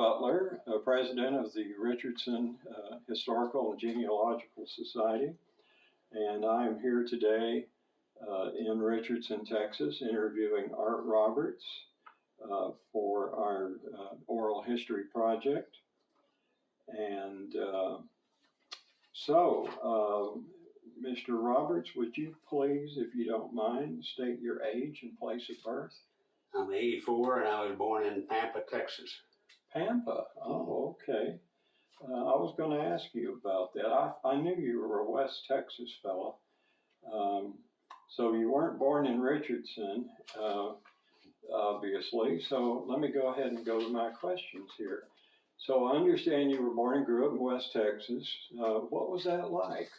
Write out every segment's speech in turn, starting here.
Butler, President of the Richardson Historical and Genealogical Society, and I am here today in Richardson, Texas, interviewing Art Roberts for our oral history project. And Mr. Roberts, would you please, if you don't mind, state your age and place of birth? I'm 84 and I was born in Pampa, Texas. Pampa, oh, okay. I was going to ask you about that. I knew you were a West Texas fellow. So you weren't born in Richardson, obviously. So let me go ahead and go to my questions here. So I understand you were born and grew up in West Texas. What was that like?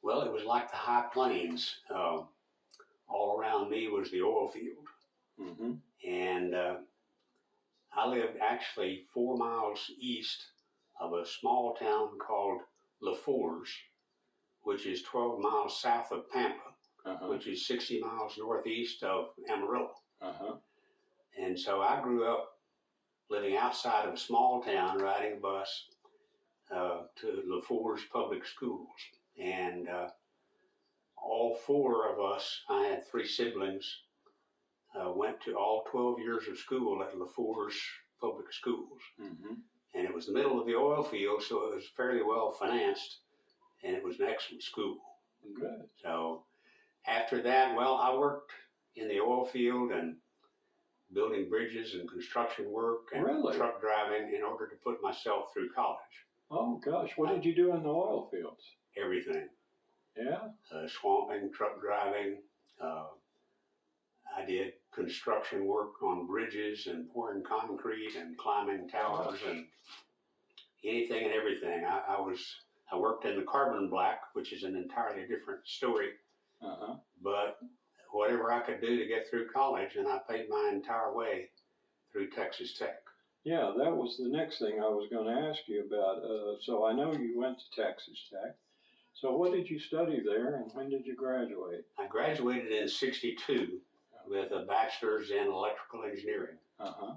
Well, it was like the high plains. All around me was the oil field. Mm-hmm. And I lived actually 4 miles east of a small town called LaForge, which is 12 miles south of Pampa, which is 60 miles northeast of Amarillo. And so I grew up living outside of a small town, riding a bus to LaForge Public Schools. And all 4 of us, I had 3 siblings, went to all 12 years of school at LaForge Public Schools. And it was the middle of the oil field, so it was fairly well financed, and it was an excellent school. Good. So after that, well, I worked in the oil field and building bridges and construction work and truck driving in order to put myself through college. Oh gosh, what did you do in the oil fields? Everything. Yeah? Swamping, truck driving. I did construction work on bridges and pouring concrete and climbing towers and anything and everything. I worked in the carbon black, which is an entirely different story. But whatever I could do to get through college, and I paid my entire way through Texas Tech. Yeah, that was the next thing I was going to ask you about. So I know you went to Texas Tech. So what did you study there, and when did you graduate? I graduated in '62 with a bachelor's in electrical engineering. I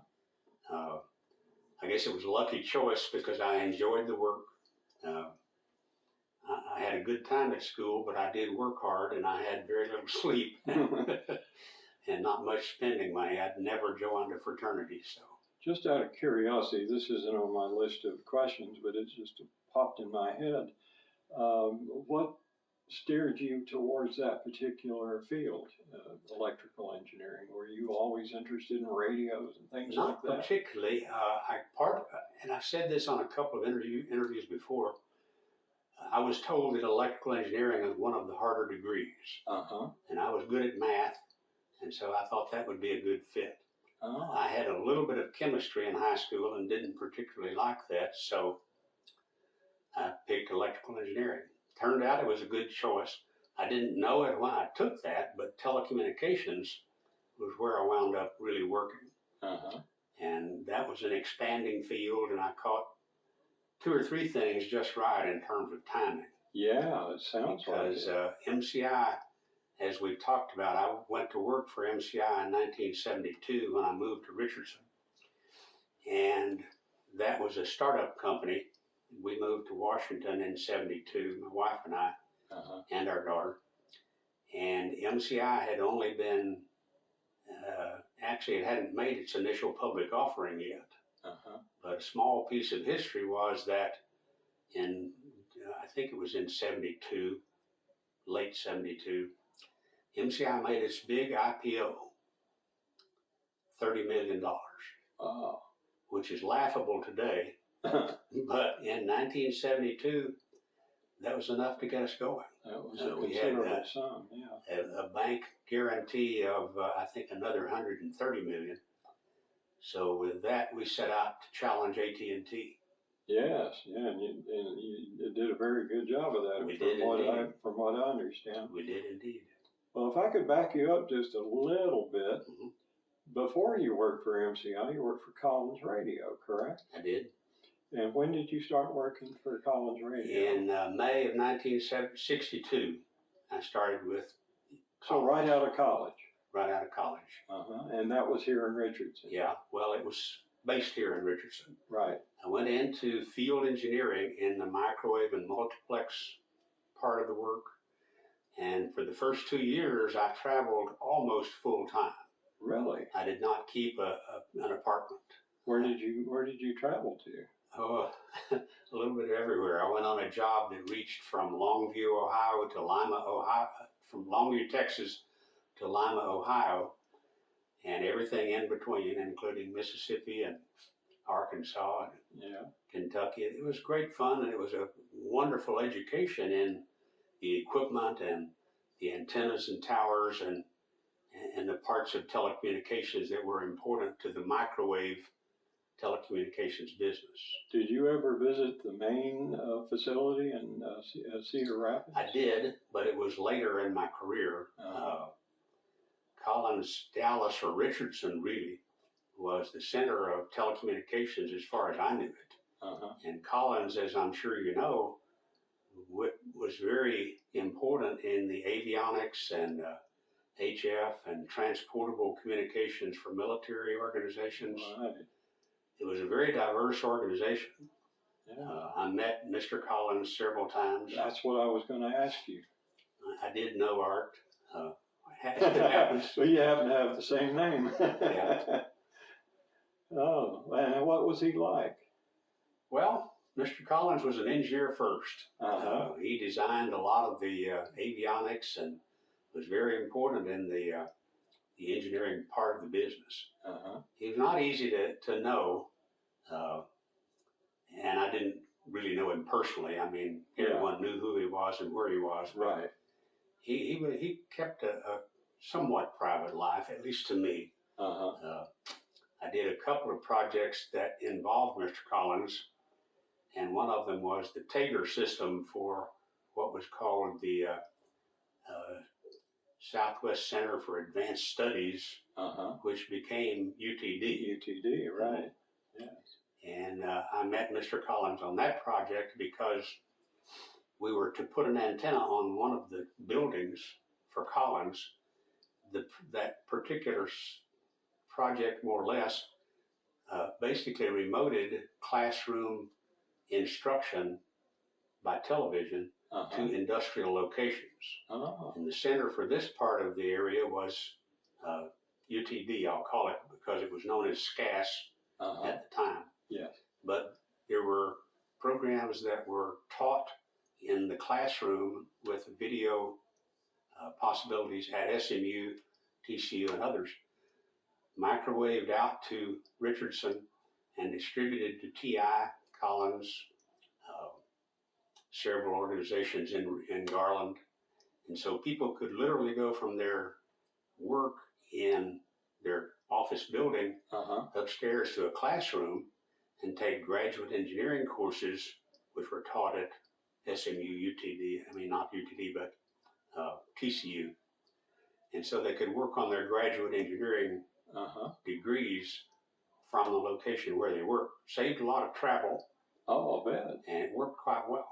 guess it was a lucky choice because I enjoyed the work. I had a good time at school, but I did work hard and I had very little sleep and not much spending money. I'd never joined a fraternity. So, just out of curiosity, this isn't on my list of questions, but it just popped in my head. What steered you towards that particular field, electrical engineering? Were you always interested in radios and things like that? Not particularly. And I've said this on a couple of interviews before. I was told that electrical engineering is one of the harder degrees. And I was good at math, and so I thought that would be a good fit. I had a little bit of chemistry in high school and didn't particularly like that, so I picked electrical engineering. Turned out it was a good choice. I didn't know it when I took that, but telecommunications was where I wound up really working. And that was an expanding field, and I caught 2 or 3 things just right in terms of timing. Yeah, it sounds because MCI, as we've talked about, I went to work for MCI in 1972 when I moved to Richardson. And that was a startup company. We moved to Washington in '72, my wife and I, and our daughter. And MCI had only been, actually it hadn't made its initial public offering yet. But a small piece of history was that in, I think it was in '72, late '72, MCI made its big IPO, $30 million, which is laughable today. But in 1972, that was enough to get us going. That was a considerable sum, yeah. A bank guarantee of, I think, another $130 million. So with that, we set out to challenge AT&T. Yes, yeah, and you did a very good job of that. We did indeed. From what I understand. We did indeed. Well, if I could back you up just a little bit, before you worked for MCI, you worked for Collins Radio, correct? I did. And when did you start working for Collins Radio? In May of 1962, I started with So right out of college? Right out of college. And that was here in Richardson? Yeah, well, it was based here in Richardson. Right. I went into field engineering in the microwave and multiplex part of the work. And for the first 2 years, I traveled almost full time. Really? I did not keep an apartment. Where did you travel to? Oh, a little bit everywhere. I went on a job that reached from Longview, Ohio to Lima, Ohio, from Longview, Texas to Lima, Ohio, and everything in between, including Mississippi and Arkansas and Kentucky. It was great fun, and it was a wonderful education in the equipment and the antennas and towers and the parts of telecommunications that were important to the microwave telecommunications business. Did you ever visit the main facility in Cedar Rapids? I did, but it was later in my career. Collins, Dallas, or Richardson really was the center of telecommunications as far as I knew it. And Collins, as I'm sure you know, was very important in the avionics and HF and transportable communications for military organizations. Right. It was a very diverse organization. Yeah. I met Mr. Collins several times. That's what I was going to ask you. I did know Art. So you happen to have the same name. Yeah. Oh, and what was he like? Well, Mr. Collins was an engineer first. He designed a lot of the avionics and was very important in the engineering part of the business. He was not easy to know, and I didn't really know him personally. I mean, everyone knew who he was and where he was. Right. He kept a somewhat private life, at least to me. I did a couple of projects that involved Mr. Collins, and one of them was the Tager system for what was called the Southwest Center for Advanced Studies, which became UTD. UTD, right. Yes. And I met Mr. Collins on that project because we were to put an antenna on one of the buildings for Collins. That particular project, more or less, basically remoted classroom instruction by television to industrial locations. And the center for this part of the area was UTD, I'll call it, because it was known as SCAS at the time. Yes. But there were programs that were taught in the classroom with video possibilities at SMU, TCU, and others, microwaved out to Richardson and distributed to TI, Collins, several organizations in Garland. And so people could literally go from their work in their office building upstairs to a classroom and take graduate engineering courses, which were taught at SMU, UTD, I mean not UTD, but TCU. And so they could work on their graduate engineering degrees from the location where they work. Saved a lot of travel. Oh, I'll bet. And it worked quite well.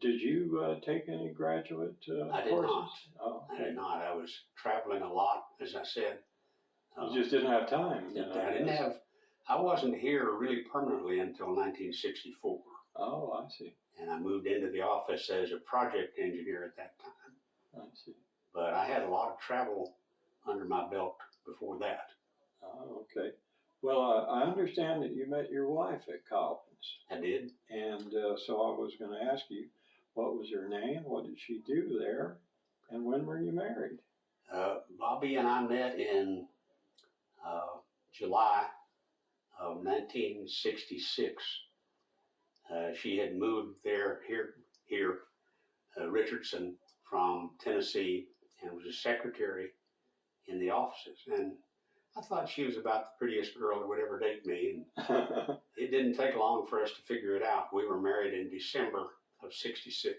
Did you take any graduate I did courses? not. Oh, okay. I did not. I was traveling a lot, as I said. You just didn't have time. I wasn't here really permanently until 1964. Oh, I see. And I moved into the office as a project engineer at that time. I see. But I had a lot of travel under my belt before that. Oh, okay. Well, I understand that you met your wife at Collins. I did. And so I was going to ask you, what was her name? What did she do there? And when were you married? Bobby and I met in July of 1966. She had moved here, Richardson, from Tennessee, and was a secretary in the offices. And I thought she was about the prettiest girl that would ever date me. And it didn't take long for us to figure it out. We were married in December of 66.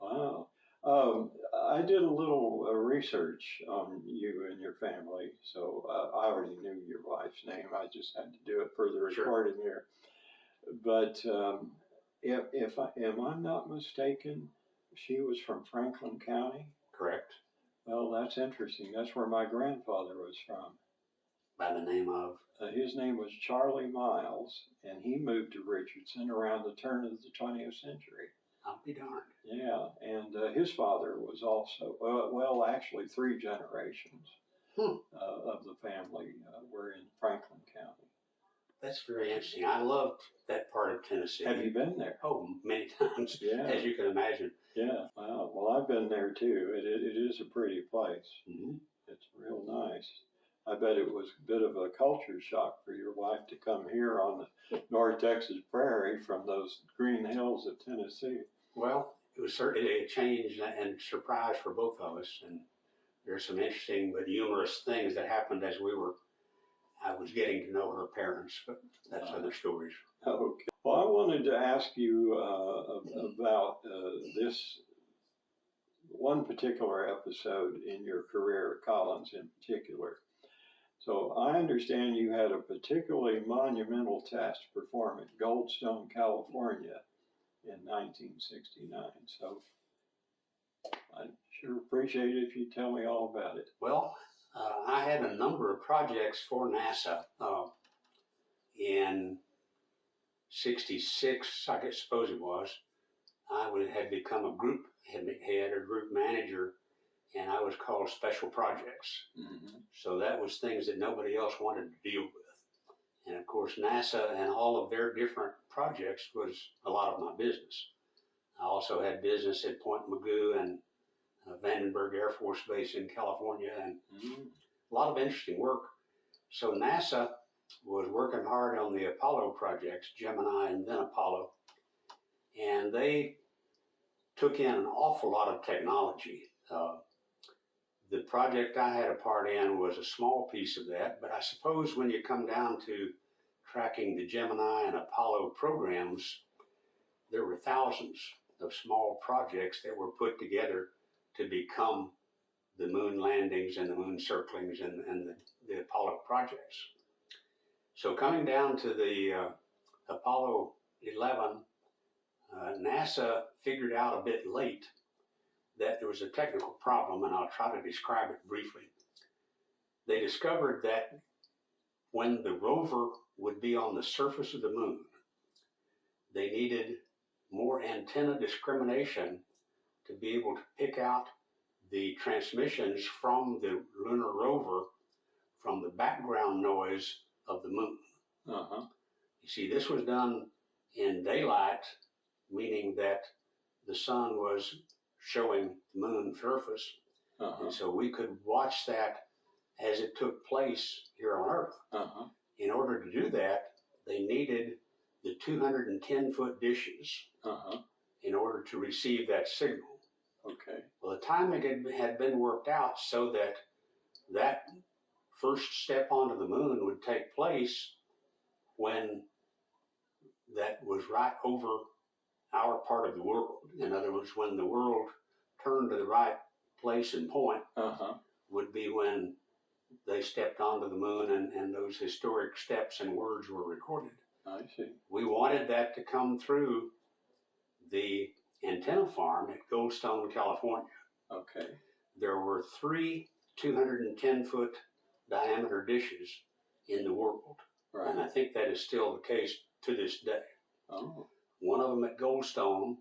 Wow. I did a little research on you and your family, so I already knew your wife's name. I just had to do it for the recording here. But if I'm not mistaken, she was from Franklin County? Correct. Well, that's interesting. That's where my grandfather was from. by the name of? His name was Charlie Miles, and he moved to Richardson around the turn of the 20th century. I'll be darned. Yeah, and his father was also, well, actually 3 generations of the family were in Franklin County. That's very interesting. I loved that part of Tennessee. Have you been there? Oh, many times, Yeah. as you can imagine. Yeah, wow. Well, I've been there too. It is a pretty place. Mm-hmm. It's real nice. I bet it was a bit of a culture shock for your wife to come here on the North Texas prairie from those green hills of Tennessee. Well, it was certainly a change and surprise for both of us. And there's some interesting but humorous things that happened as I was getting to know her parents, but that's other stories. Okay. Well, I wanted to ask you about this one particular episode in your career at Collins in particular. So I understand you had a particularly monumental test performed at Goldstone, California in 1969. So I'd sure appreciate it if you tell me all about it. Well, I had a number of projects for NASA in 66, I suppose it was. I had become a group head or group manager, and I was called Special Projects. Mm-hmm. So that was things that nobody else wanted to deal with. And of course, NASA and all of their different projects was a lot of my business. I also had business at Point Mugu and Vandenberg Air Force Base in California, and a lot of interesting work. So NASA was working hard on the Apollo projects, Gemini and then Apollo, and they took in an awful lot of technology. The project I had a part in was a small piece of that, but I suppose when you come down to tracking the Gemini and Apollo programs, there were thousands of small projects that were put together to become the moon landings and the moon circlings and the Apollo projects. So coming down to the Apollo 11, NASA figured out a bit late that there was a technical problem, and I'll try to describe it briefly. They discovered that when the rover would be on the surface of the moon, they needed more antenna discrimination to be able to pick out the transmissions from the lunar rover from the background noise of the moon. Uh-huh. You see, this was done in daylight, meaning that the sun was showing the moon surface. Uh-huh. And so we could watch that as it took place here on Earth. Uh-huh. In order to do that, they needed the 210-foot dishes Uh-huh. in order to receive that signal. Okay. Well, the timing had been worked out so that that first step onto the moon would take place when that was right over our part of the world. In other words, when the world turned to the right place and point Uh-huh. would be when they stepped onto the moon and those historic steps and words were recorded. I see. We wanted that to come through the antenna farm at Goldstone, California. Okay. There were 3 210-foot diameter dishes in the world. Right. And I think that is still the case to this day. Oh. One of them at Goldstone,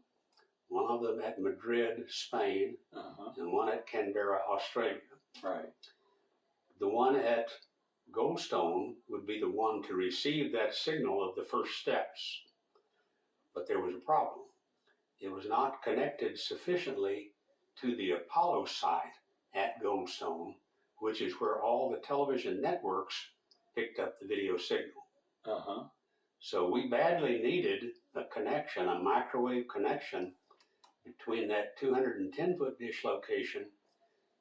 one of them at Madrid, Spain, Uh-huh. and one at Canberra, Australia. Right. The one at Goldstone would be the one to receive that signal of the first steps. But there was a problem. It was not connected sufficiently to the Apollo site at Goldstone, which is where all the television networks picked up the video signal. Uh-huh. So we badly needed a connection, a microwave connection between that 210-foot dish location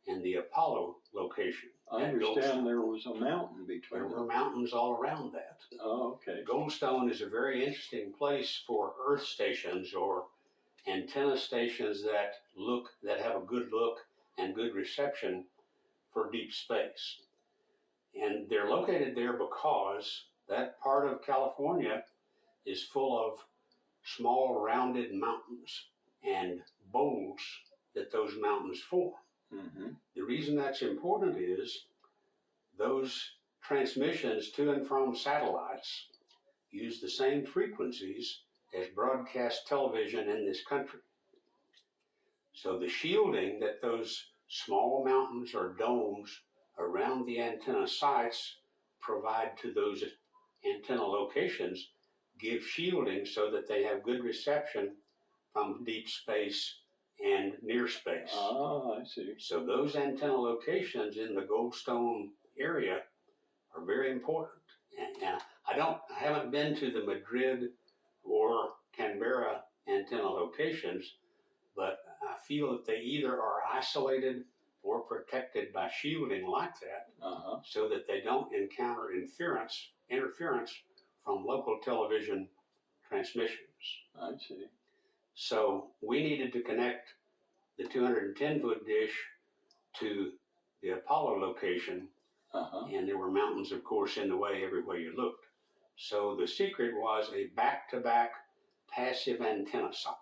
and the Apollo location. I understand there was a mountain between There were them. mountains all around that. Oh, okay. Goldstone is a very interesting place for earth stations or antenna stations that have a good look and good reception for deep space. And they're located there because that part of California is full of small rounded mountains and bowls that those mountains form. Mm-hmm. The reason that's important is those transmissions to and from satellites use the same frequencies as broadcast television in this country. So the shielding that those small mountains or domes around the antenna sites provide to those antenna locations give shielding so that they have good reception from deep space and near space. Ah, I see. So those antenna locations in the Goldstone area are very important. And I haven't been to the Madrid or Canberra antenna locations, but I feel that they either are isolated or protected by shielding like that, so that they don't encounter interference from local television transmissions. I see. So we needed to connect the 210-foot dish to the Apollo location, and there were mountains, of course, in the way everywhere you looked. So the secret was a back-to-back passive antenna site.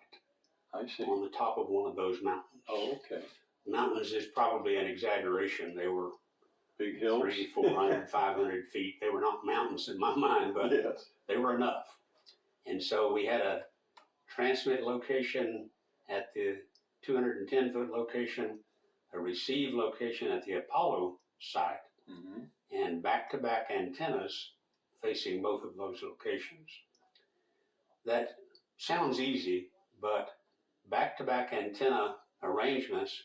I see. On the top of one of those mountains. Oh, okay. Mountains is probably an exaggeration. They were big hills, 300, 400, 500 feet. They were not mountains in my mind, but yes, they were enough. And so we had a transmit location at the 210-foot location, a receive location at the Apollo site, and back-to-back antennas facing both of those locations. That sounds easy, but back-to-back antenna arrangements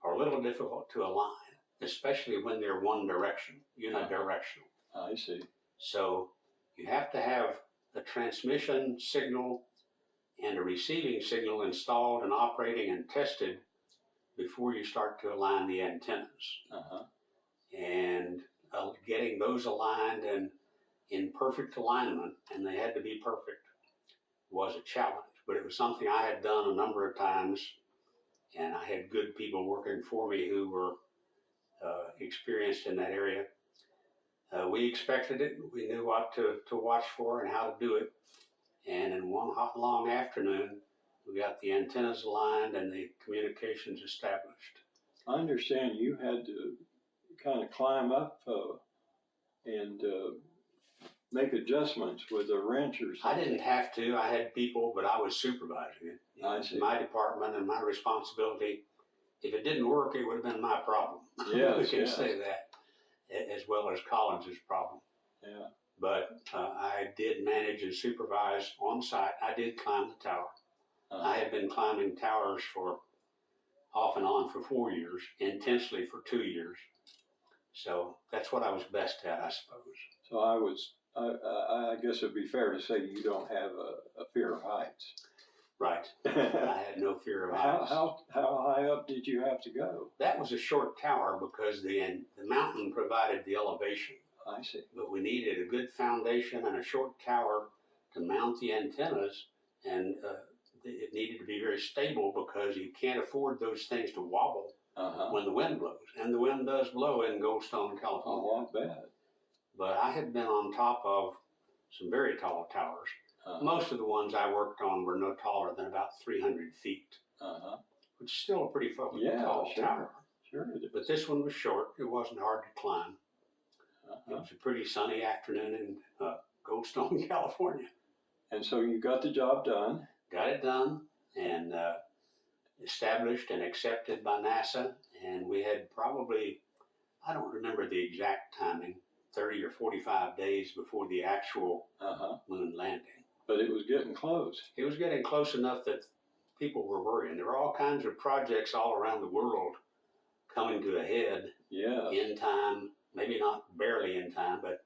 are a little difficult to align, especially when they're one direction, unidirectional. I see. So you have to have a transmission signal and a receiving signal installed and operating and tested before you start to align the antennas. And getting those aligned and in perfect alignment, and they had to be perfect, was a challenge. But it was something I had done a number of times, and I had good people working for me who were experienced in that area. We expected it. We knew what to watch for and how to do it. And in one hot, long afternoon, we got the antennas aligned and the communications established. I understand you had to kind of climb up and make adjustments with a wrench or something. I didn't have to. I had people, but I was supervising it. It was my department and my responsibility. If it didn't work, it would have been my problem. Yes, we can say that, as well as Collins's problem. Yeah. But I did manage and supervise on site. I did climb the tower. I had been climbing towers for off and on for 4 years, intensely for 2 years. So that's what I was best at, I suppose. So I guess it'd be fair to say you don't have a fear of heights. Right. I had no fear of heights. How high up did you have to go? That was a short tower because the mountain provided the elevation. I see. But we needed a good foundation and a short tower to mount the antennas, and it needed to be very stable because you can't afford those things to wobble when the wind blows. And the wind does blow in Goldstone, California. Oh, I bet. But I had been on top of some very tall towers. Most of the ones I worked on were no taller than about 300 feet, which is still a pretty fucking tall tower. Sure it is. But this one was short. It wasn't hard to climb. It was a pretty sunny afternoon in Goldstone, California. And so you got the job done. Got it done and established and accepted by NASA. And we had probably, I don't remember the exact timing, 30 or 45 days before the actual moon landing. But it was getting close. It was getting close enough that people were worrying. There were all kinds of projects all around the world coming to a head in time, maybe not barely in time, but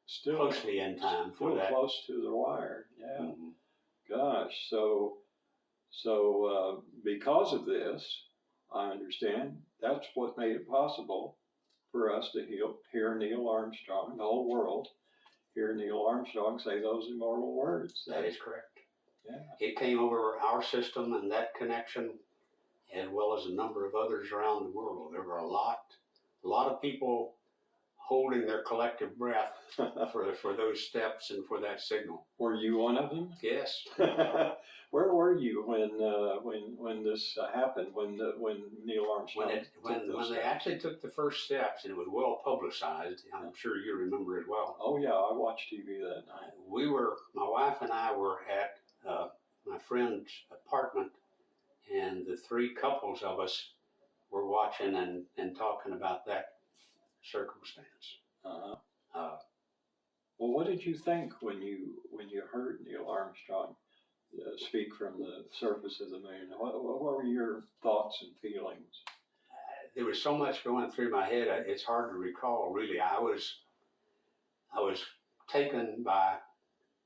still closely in time for that. Close to the wire, Gosh, so because of this, I understand, that's what made it possible for us to hear Neil Armstrong, the whole world, hear Neil Armstrong say those immortal words. That is correct. Yeah. It came over our system and that connection, as well as a number of others around the world. There were a lot of people holding their collective breath for those steps and for that signal. Were you one of them? Yes. Where were you when this happened? When Neil Armstrong When they actually took the first steps, and it was well publicized, I'm sure you remember it well. Oh yeah, I watched TV that night. My wife and I were at my friend's apartment, and the three couples of us were watching and talking about that circumstance. Well, what did you think when you heard Neil Armstrong speak from the surface of the moon? What were your thoughts and feelings? There was so much going through my head. It's hard to recall, really. I was taken by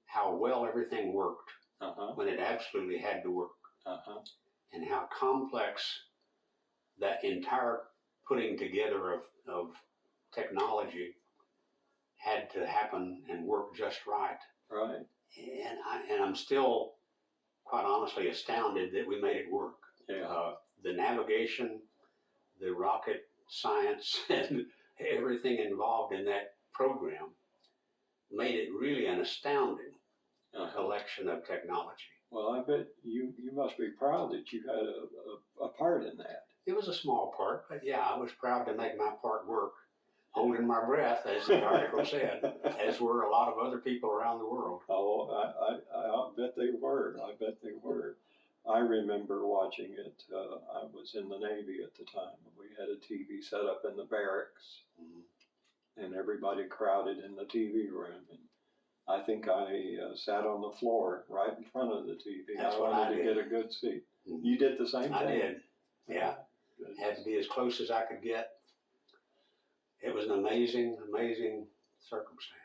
how well everything worked when it absolutely had to work, and how complex that entire putting together of technology had to happen and work just right. Right. And I'm still, quite honestly, astounded that we made it work. Yeah. The navigation, the rocket science, and everything involved in that program made it really an astounding collection of technology. Well, I bet you must be proud that you had a part in that. It was a small part, but yeah, I was proud to make my part work, holding my breath, as the article said, as were a lot of other people around the world. Oh, I bet they were. I bet they were. I remember watching it. I was in the Navy at the time. We had a TV set up in the barracks, and everybody crowded in the TV room. And I think I sat on the floor right in front of the TV. That's I what wanted I to did. get a good seat. You did the same thing? I did. Yeah. Had to be as close as I could get. It was an amazing, amazing circumstance.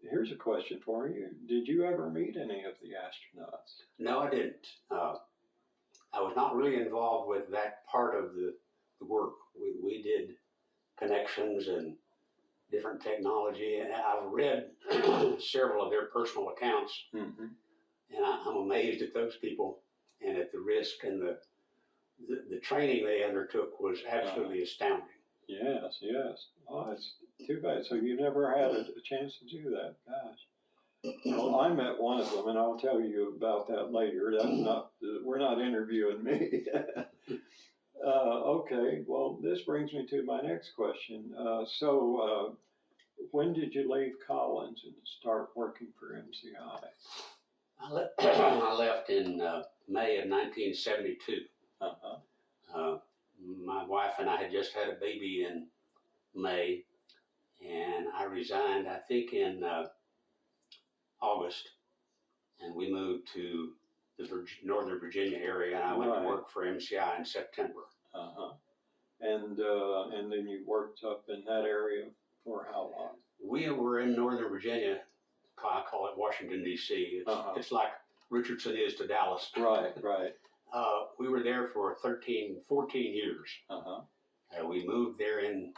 Here's a question for you. Did you ever meet any of the astronauts? No, I didn't. I was not really involved with that part of the work. We did connections and different technology. And I've read several of their personal accounts, and I'm amazed at those people and at the risk, and the training they undertook was absolutely astounding. Yes, yes. Oh, it's too bad. So you never had a chance to do that. Gosh. Well, I met one of them, and I'll tell you about that later. We're not interviewing me. Okay. Well, this brings me to my next question. So when did you leave Collins and start working for MCI? I left in May of 1972. My wife and I had just had a baby in May, and I resigned, I think, in August, and we moved to the Northern Virginia area, and I went to work for MCI in September. And then you worked up in that area for how long? We were in Northern Virginia. I call it Washington, D.C. It's like Richardson is to Dallas. Right, right. We were there for 14 years. We moved there in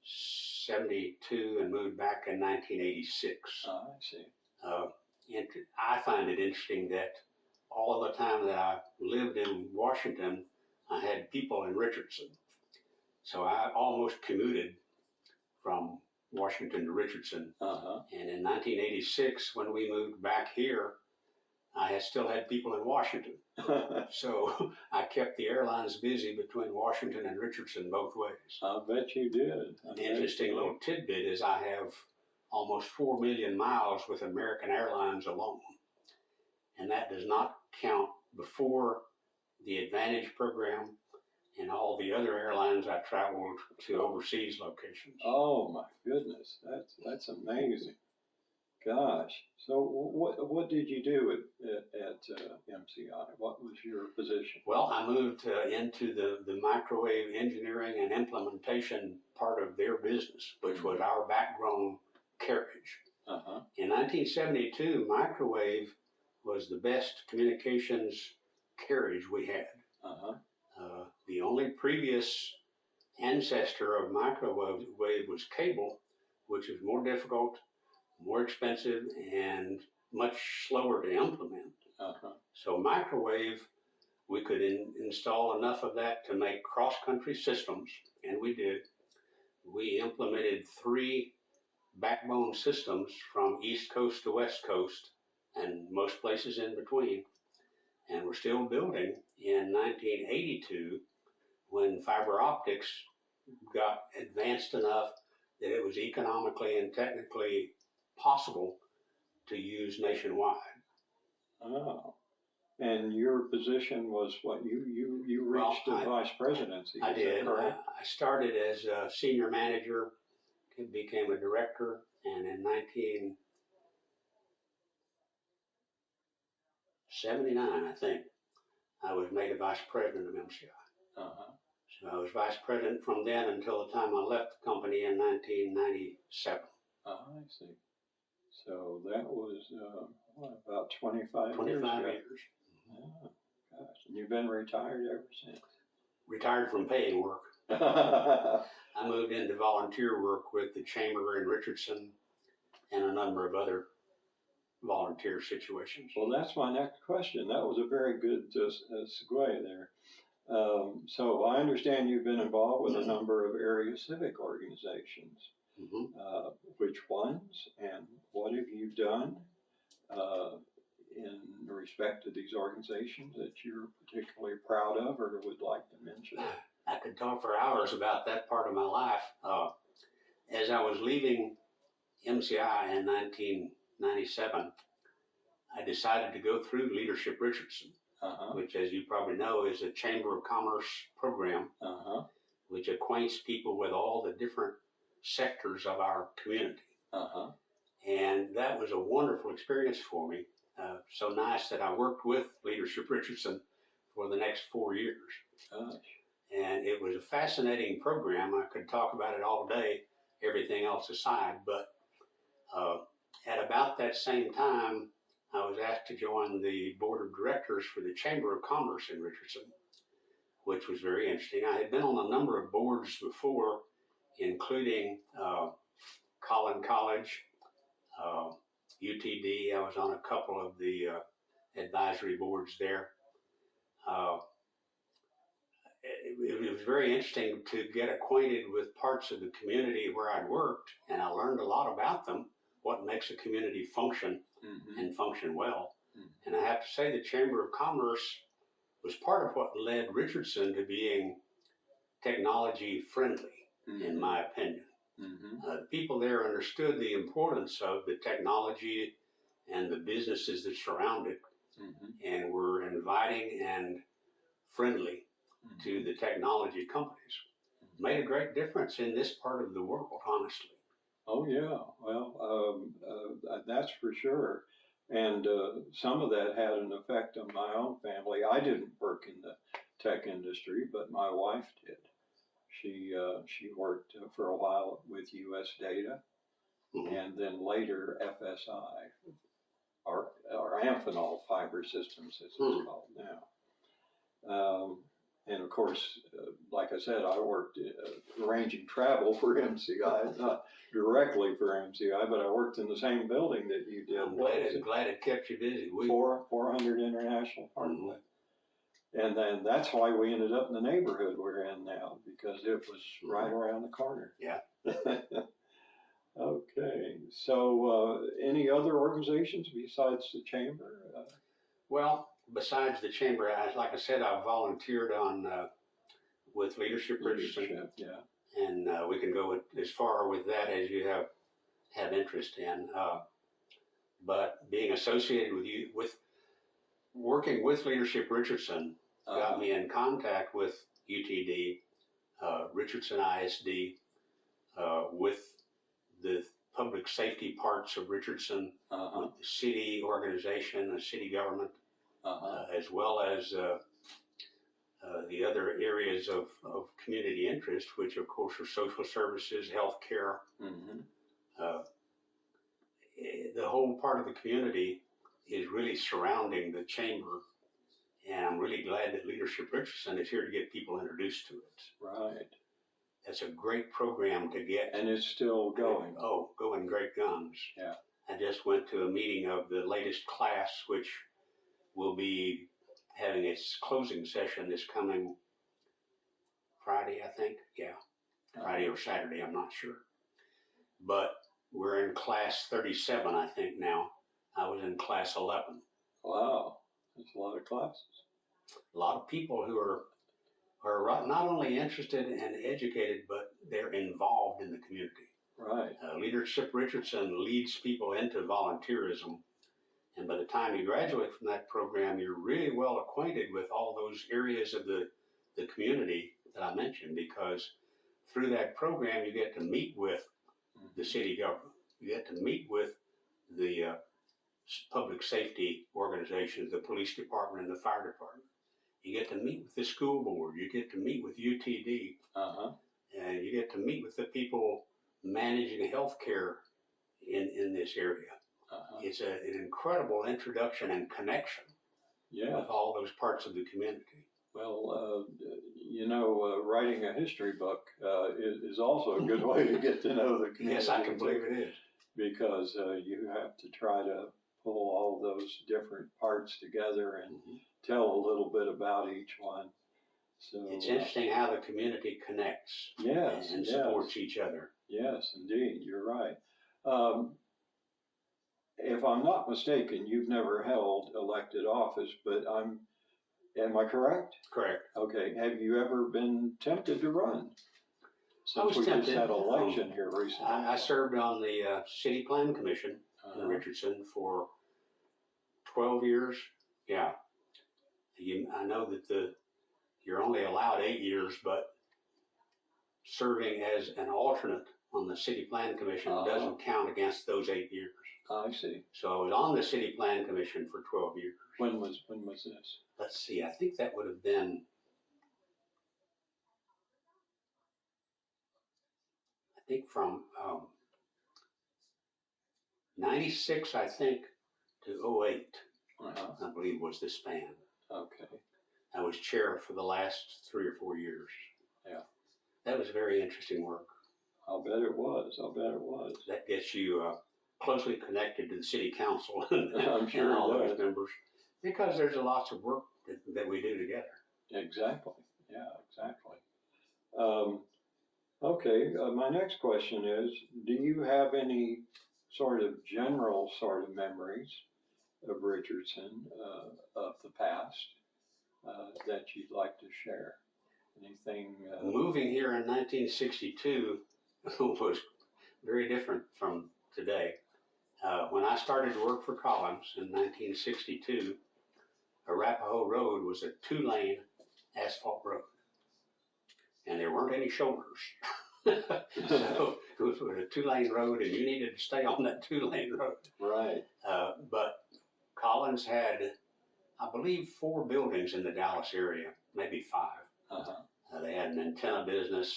72 and moved back in 1986. I see. And I find it interesting that all of the time that I lived in Washington, I had people in Richardson. So I almost commuted from Washington to Richardson. And in 1986, when we moved back here, I still had people in Washington. So I kept the airlines busy between Washington and Richardson both ways. I bet you did. An interesting little tidbit is I have almost 4 million miles with American Airlines alone. And that does not count before the Advantage program and all the other airlines I traveled to overseas locations. Oh my goodness, that's amazing. Gosh, so what did you do at MCI? What was your position? Well, I moved into the microwave engineering and implementation part of their business, which was our background carriage. In 1972, microwave was the best communications carriage we had. The only previous ancestor of microwave was cable, which is more difficult, more expensive, and much slower to implement. So microwave, we could install enough of that to make cross-country systems, and we did, we implemented 3 backbone systems from East Coast to West Coast and most places in between. And we're still building. In 1982, when fiber optics got advanced enough that it was economically and technically possible to use nationwide. Oh. And your position was what? You reached the vice presidency. I did. Correct? I started as a senior manager, became a director, and in 1979, I think, I was made a vice president of MCI. Uh-huh. So I was vice president from then until the time I left the company in 1997. I see. So that was about 25 years ago. Years. Oh, gosh. And you've been retired ever since? Retired from paying work. I moved into volunteer work with the Chamber in Richardson and a number of other volunteer situations. Well, that's my next question. That was a very good segue there. So I understand you've been involved with a number of area civic organizations. Mm-hmm. Which ones and what have you done in respect to these organizations that you're particularly proud of or would like to mention? I could talk for hours about that part of my life. As I was leaving MCI in 1997, I decided to go through Leadership Richardson, which, as you probably know, is a Chamber of Commerce program, which acquaints people with all the different sectors of our community. And that was a wonderful experience for me. So nice that I worked with Leadership Richardson for the next 4 years. And it was a fascinating program. I could talk about it all day, everything else aside. But at about that same time, I was asked to join the board of directors for the Chamber of Commerce in Richardson, which was very interesting. I had been on a number of boards before, including Collin College, UTD. I was on a couple of the advisory boards there. It was very interesting to get acquainted with parts of the community where I'd worked, and I learned a lot about them, what makes a community function and function well. And I have to say the Chamber of Commerce was part of what led Richardson to being technology friendly, in my opinion. The people there understood the importance of the technology and the businesses that surround it, and were inviting and friendly to the technology companies. Made a great difference in this part of the world, honestly. Oh yeah, well, that's for sure. And some of that had an effect on my own family. I didn't work in the tech industry, but my wife did. She worked for a while with US Data, and then later FSI, or Amphenol Fiber Systems, as it's called now. And of course, like I said, I worked arranging travel for MCI, not directly for MCI, but I worked in the same building that you did. I'm glad it kept you busy. 400 International Parkway. And then that's why we ended up in the neighborhood we're in now, because it was right around the corner. Yeah. Okay. So any other organizations besides the Chamber? Well, besides the Chamber, like I said, I volunteered on with Leadership Richardson. Yeah. And we can go as far with that as you have interest in. But being associated with working with Leadership Richardson got me in contact with UTD, Richardson ISD, with the public safety parts of Richardson, with the city organization, the city government, as well as the other areas of community interest, which of course are social services, healthcare. The whole part of the community is really surrounding the chamber, and I'm really glad that Leadership Richardson is here to get people introduced to it. Right. That's a great program to get. And it's still going. Oh, going great guns. Yeah. I just went to a meeting of the latest class, which will be having its closing session this coming Friday, I think. Yeah. Friday or Saturday, I'm not sure. But we're in class 37, I think now. I was in class 11. Wow, that's a lot of classes. A lot of people who are not only interested and educated, but they're involved in the community. Right. Leadership Richardson leads people into volunteerism. And by the time you graduate from that program, you're really well acquainted with all those areas of the community that I mentioned, because through that program, you get to meet with the city government. You get to meet with the public safety organizations, the police department and the fire department. You get to meet with the school board. You get to meet with UTD. And you get to meet with the people managing healthcare in this area. It's an incredible introduction and connection with all those parts of the community. Well, writing a history book is also a good way to get to know the community. Yes, I can believe it is. Because you have to try to pull all those different parts together and tell a little bit about each one. So it's interesting how the community connects and supports each other. Yes, indeed, you're right. If I'm not mistaken, you've never held elected office, but am I correct? Correct. Okay, have you ever been tempted to run? I was tempted. Just had an election here recently. I served on the City Plan Commission in Richardson for 12 years. Yeah. I know that you're only allowed 8 years, but serving as an alternate on the City Plan Commission doesn't count against those 8 years. I see. So I was on the City Plan Commission for 12 years. When was this? Let's see, I think that would have been, from 96, I think, to 08, I believe was the span. Okay. I was chair for the last 3 or 4 years. Yeah. That was very interesting work. I'll bet it was. That gets you closely connected to the city council and, I'm sure and all those members, because there's lots of work that we do together. Exactly. Yeah, exactly. Okay, my next question is, do you have any sort of general sort of memories of Richardson, of the past, that you'd like to share? Anything? Moving here in 1962 was very different from today. When I started to work for Collins in 1962, Arapahoe Road was a 2-lane asphalt road, and there weren't any shoulders. So it was a 2-lane road, and you needed to stay on that 2-lane road. Right. But Collins had, I believe, 4 buildings in the Dallas area, maybe 5. They had an antenna business,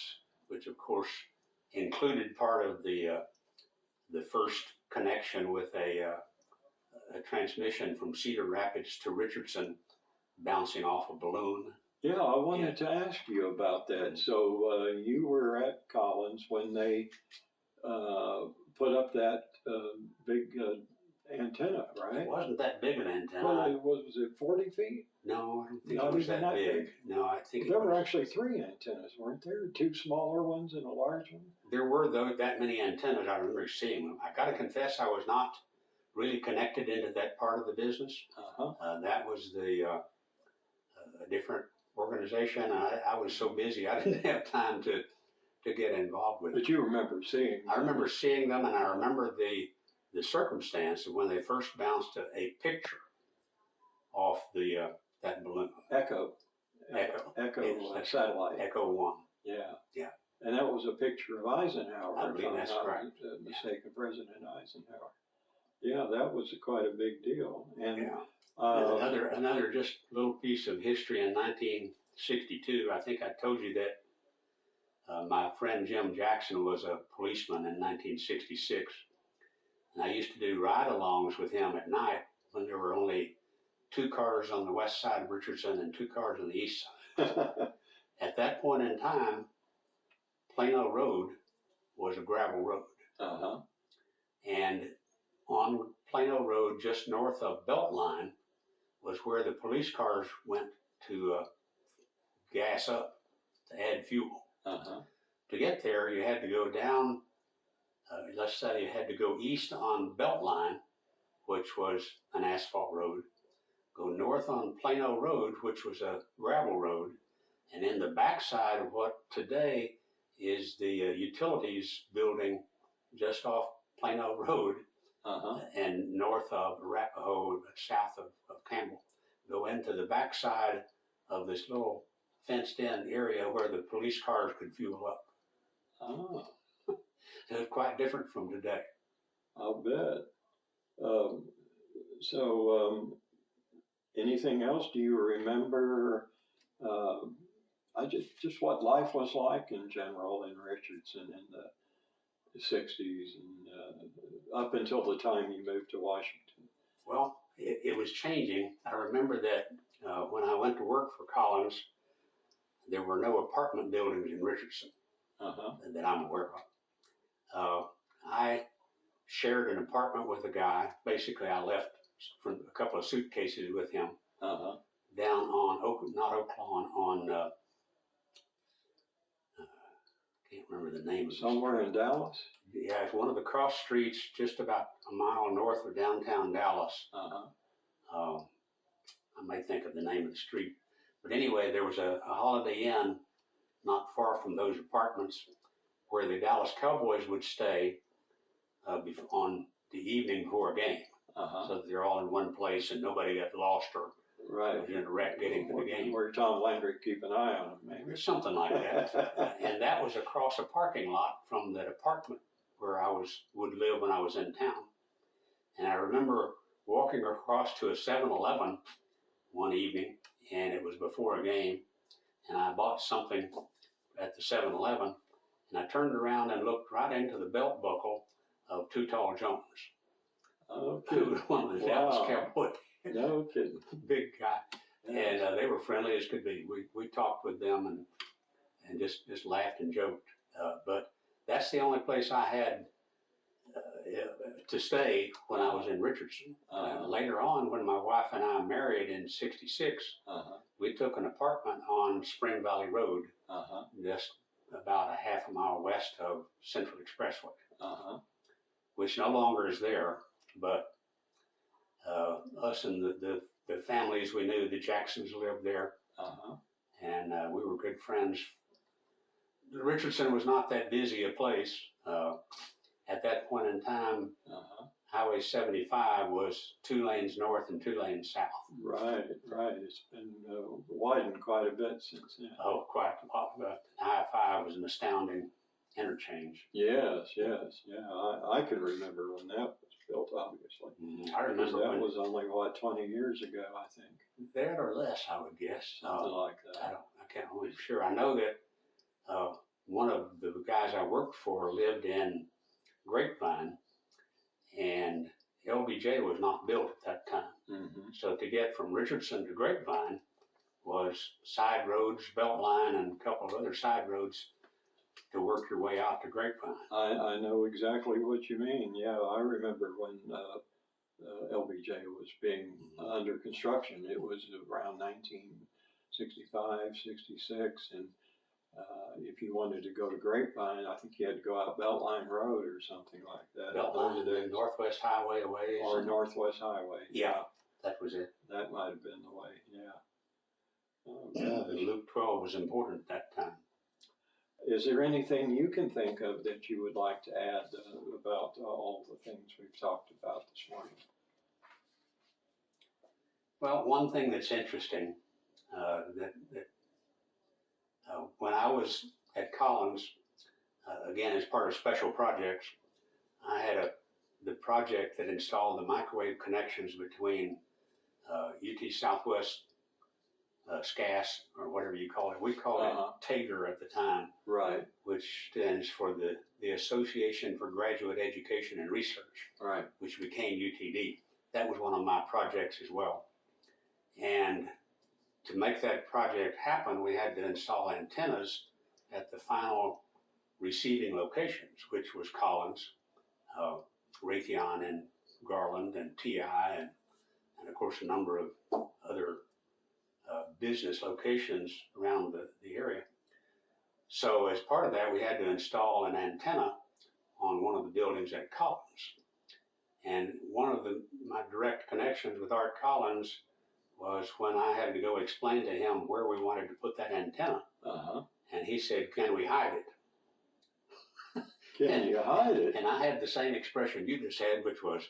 which of course included part of the first connection with a transmission from Cedar Rapids to Richardson, bouncing off a balloon. Yeah, I wanted to ask you about that. So you were at Collins when they put up that big antenna, right? It wasn't that big an antenna. Well, was it 40 feet? No, I don't think Not it was even that big. No, I think there were actually 3 antennas, weren't there? 2 smaller ones and a large one? There were that many antennas. I remember seeing them. I got to confess, I was not really connected into that part of the business. That was the different organization. I was so busy, I didn't have time to get involved with it. But you remember seeing them. I remember seeing them, and I remember the circumstance of when they first bounced a picture off that balloon. Echo satellite. Echo 1. Yeah. Yeah. And that was a picture of Eisenhower. I believe that's correct. Mistaken, President Eisenhower. Yeah, that was quite a big deal. And another just little piece of history. In 1962, I think I told you that my friend Jim Jackson was a policeman in 1966, and I used to do ride-alongs with him at night when there were only 2 cars on the west side of Richardson and 2 cars on the east side. At that point in time, Plano Road was a gravel road. And on Plano Road, just north of Beltline, was where the police cars went to gas up, to add fuel. to get there, you had to go down, let's say you had to go east on Beltline, which was an asphalt road, go north on Plano Road, which was a gravel road, and in the backside of what today is the utilities building just off Plano Road, and north of Arapahoe, south of Campbell, go into the backside of this little fenced-in area where the police cars could fuel up. Oh. So it's quite different from today. I'll bet. Anything else? Do you remember just what life was like in general in Richardson in the 60s and up until the time you moved to Washington? Well, it was changing. I remember that when I went to work for Collins, there were no apartment buildings in Richardson that I'm aware of. I shared an apartment with a guy. Basically, I left a couple of suitcases with him down on not Oak Lawn, on can't remember the name of it. Somewhere in Dallas? Yeah, it's one of the cross streets just about a mile north of downtown Dallas. I may think of the name of the street. But anyway, there was a Holiday Inn not far from those apartments where the Dallas Cowboys would stay on the evening before a game. So that they're all in one place and nobody got lost or was in a wreck getting to the game. Where Tom Landry keep an eye on them, maybe. Something like that. And that was across a parking lot from that apartment where I would live when I was in town. And I remember walking across to a 7-Eleven one evening, and it was before a game, and I bought something at the 7-Eleven, and I turned around and looked right into the belt buckle of Too Tall Jones. Who was one of the Dallas Cowboys. No kidding. Big guy. And they were friendly as could be. We talked with them and just laughed and joked. But that's the only place I had to stay when I was in Richardson. Later on, when my wife and I married in '66, we took an apartment on Spring Valley Road, just about a half a mile west of Central Expressway, which no longer is there. But us and the families we knew, the Jacksons lived there, and we were good friends. Richardson was not that busy a place. At that point in time, Highway 75 was 2 lanes north and 2 lanes south. Right. It's been widened quite a bit since then. Oh, quite a lot. But I-5 was an astounding interchange. Yes. Yeah, I can remember when that was built, obviously. I remember that was only, 20 years ago, I think. That or less, I would guess. Something like that. I can't really be sure. I know that one of the guys I worked for lived in Grapevine, and LBJ was not built at that time. So to get from Richardson to Grapevine was side roads, Beltline, and a couple of other side roads to work your way out to Grapevine. I know exactly what you mean. Yeah, I remember when LBJ was being under construction. It was around 1965, 66, and if you wanted to go to Grapevine, I think you had to go out Beltline Road or something like that. Beltline, the Northwest Highway away. Or Northwest Highway. Yeah, that was it. That might have been the way, yeah. The Loop 12 was important at that time. Is there anything you can think of that you would like to add about all the things we've talked about this morning? Well, one thing that's interesting, when I was at Collins, again, as part of special projects, I had the project that installed the microwave connections between UT Southwest SCAS, or whatever you call it. We called it TAGR at the time, right? Which stands for the Association for Graduate Education and Research, right? Which became UTD. That was one of my projects as well. And to make that project happen, we had to install antennas at the final receiving locations, which was Collins, Raytheon, and Garland, and TI, and of course a number of other business locations around the area. So as part of that, we had to install an antenna on one of the buildings at Collins. And one of my direct connections with Art Collins was when I had to go explain to him where we wanted to put that antenna. And he said, "Can we hide it?" Can you hide it? And I had the same expression you just had, which was,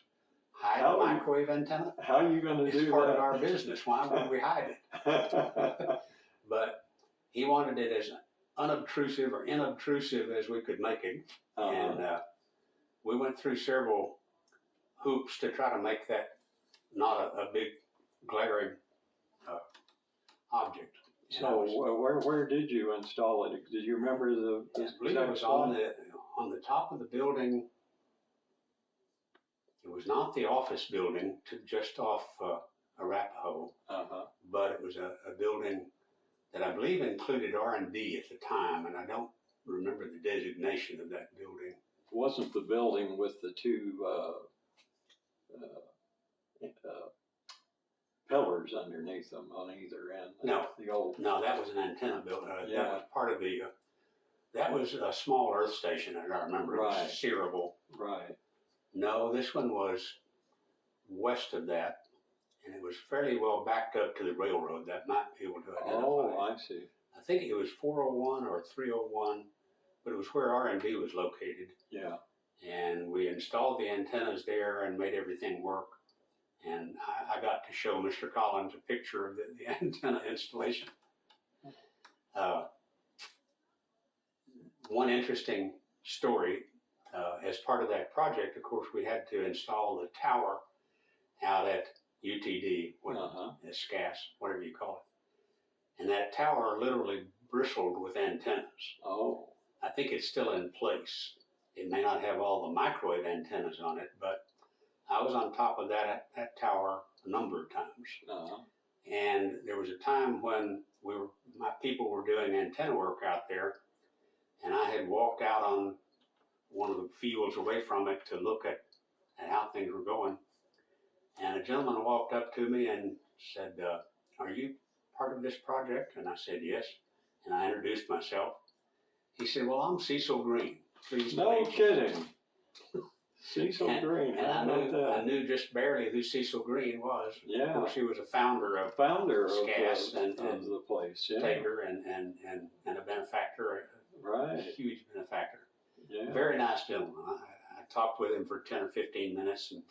hide How a microwave antenna? How are you going to do that? It's part of our business. Why would we hide it? But he wanted it as unobtrusive or inobtrusive as we could make it. And we went through several hoops to try to make that not a big glaring object. So where did you install it? Did you remember the I believe it was on the top of the building. It was not the office building, just off Arapahoe, but it was a building that I believe included R&D at the time, and I don't remember the designation of that building. It wasn't the building with the two pillars underneath them on either end. No, the old. No, that was an antenna building. Yeah. That was part of the. That was a small Earth station, and I remember it was steerable. Right. No, this one was west of that, and it was fairly well backed up to the railroad. That might be able to identify. Oh, I see. I think it was 401 or 301, but it was where R&D was located. Yeah. And we installed the antennas there and made everything work. And I got to show Mr. Collins a picture of the antenna installation. One interesting story, as part of that project, of course, we had to install the tower out at UTD, SCAS, whatever you call it. And that tower literally bristled with antennas. Oh. I think it's still in place. It may not have all the microwave antennas on it, but I was on top of that tower a number of times. And there was a time when my people were doing antenna work out there, and I had walked out on one of the fields away from it to look at how things were going. And a gentleman walked up to me and said, "Are you part of this project?" And I said, "Yes." And I introduced myself. He said, "Well, I'm Cecil Green. Please No meet you." kidding. Cecil Green. And I knew just barely who Cecil Green was. Yeah. Of course, he was a founder of SCAS and the place. Yeah. Taker and a benefactor, right. A huge benefactor. Yeah. Very nice gentleman. I talked with him for 10 or 15 minutes and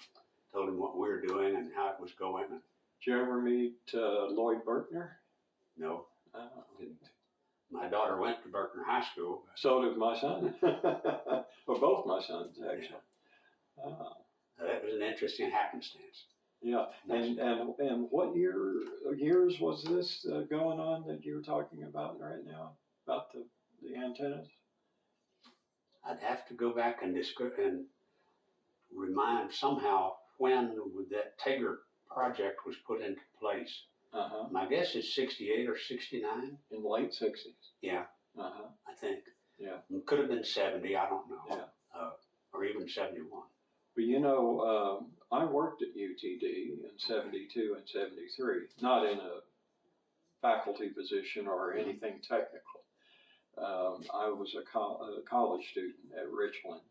told him what we were doing and how it was going. Did you ever meet Lloyd Berkner? No, didn't. My daughter went to Berkner High School. So did my son. Well, both my sons, actually. That was an interesting happenstance. Yeah, and what years was this going on that you were talking about right now, about the antennas? I'd have to go back and remind somehow when that Tager project was put into place. My guess is 68 or 69. In the late 60s. Yeah. I think. Yeah. It could have been 70, I don't know. Yeah. Or even 71. But you know, I worked at UTD in 72 and 73, not in a faculty position or anything technical. I was a college student at Richland,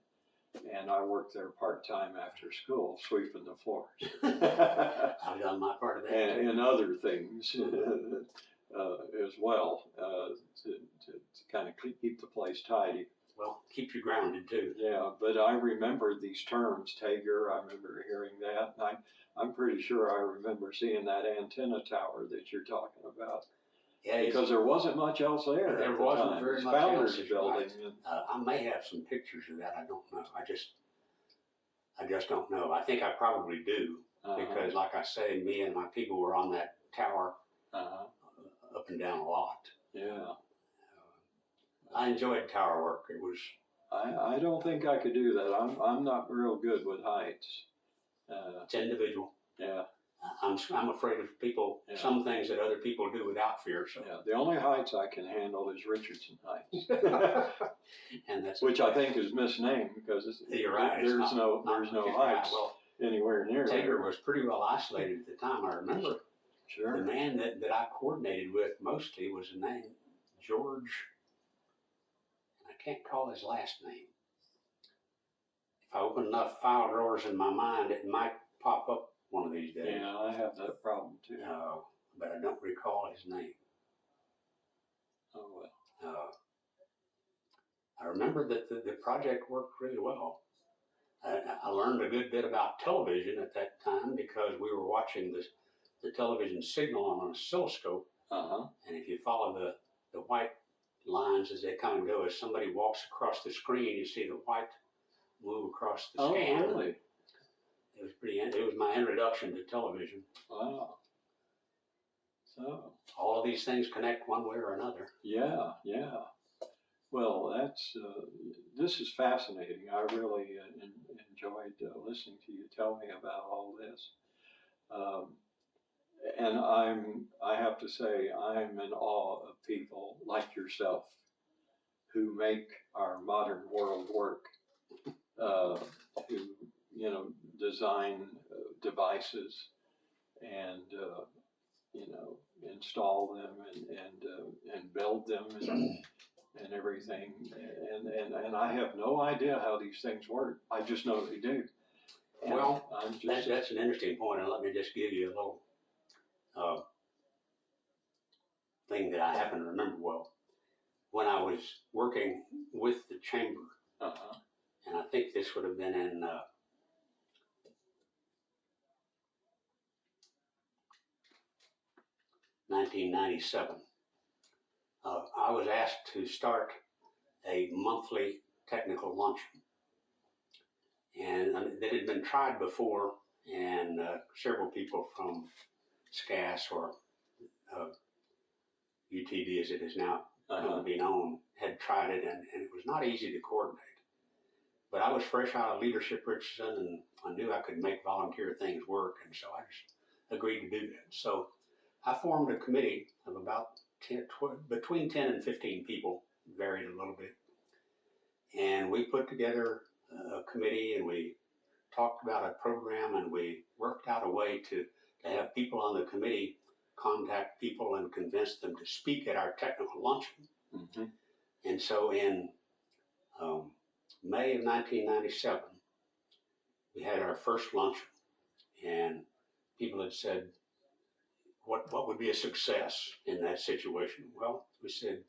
and I worked there part-time after school, sweeping the floors. I've done my part of that. And other things as well, to kind of keep the place tidy. Well, keep you grounded too. Yeah, but I remember these terms, Tager, I remember hearing that. And I'm pretty sure I remember seeing that antenna tower that you're talking about. Yeah, because there wasn't much else there. There wasn't very much else. Building. Right. I may have some pictures of that. I don't know. I just don't know. I think I probably do because, like I say, me and my people were on that tower up and down a lot. Yeah. I enjoyed tower work. It was. I don't think I could do that. I'm not real good with heights. It's individual. Yeah. I'm afraid of people. Yeah. Some things that other people do without fear. So. Yeah. The only heights I can handle is Richardson heights. And that's which I think is misnamed because you're right. There's no heights anywhere near there. Tager was pretty well isolated at the time. I remember. Sure. The man that I coordinated with mostly was a name George. can't call his last name. If I open enough file drawers in my mind, it might pop up one of these days. Yeah, I have that problem too. But I don't recall his name. Oh well. I remember that the project worked really well. I learned a good bit about television at that time because we were watching the television signal on an oscilloscope. And if you follow the white lines as they come and go, as somebody walks across the screen, you see the white move across the scan. Oh, really? It was my introduction to television. Wow. So. All of these things connect one way or another. Yeah, yeah. Well, this is fascinating. I really enjoyed listening to you tell me about all this. And I have to say, I'm in awe of people like yourself who make our modern world work, who, design devices and, install them and build them and everything. And I have no idea how these things work. I just know they do. And well, that's an interesting point, and let me just give you a little thing that I happen to remember well. When I was working with the chamber, and I think this would have been in 1997, I was asked to start a monthly technical luncheon. And that had been tried before, and several people from SCAS or UTD, as it is now come to be known, had tried it, and it was not easy to coordinate. But I was fresh out of Leadership Richardson, and I knew I could make volunteer things work, and so I just agreed to do that. So I formed a committee of about between 10 and 15 people, varied a little bit, and we put together a committee, and we talked about a program, and we worked out a way to have people on the committee contact people and convince them to speak at our technical luncheon. And so in May of 1997, we had our first luncheon, and people had said, what would be a success in that situation? Well, we said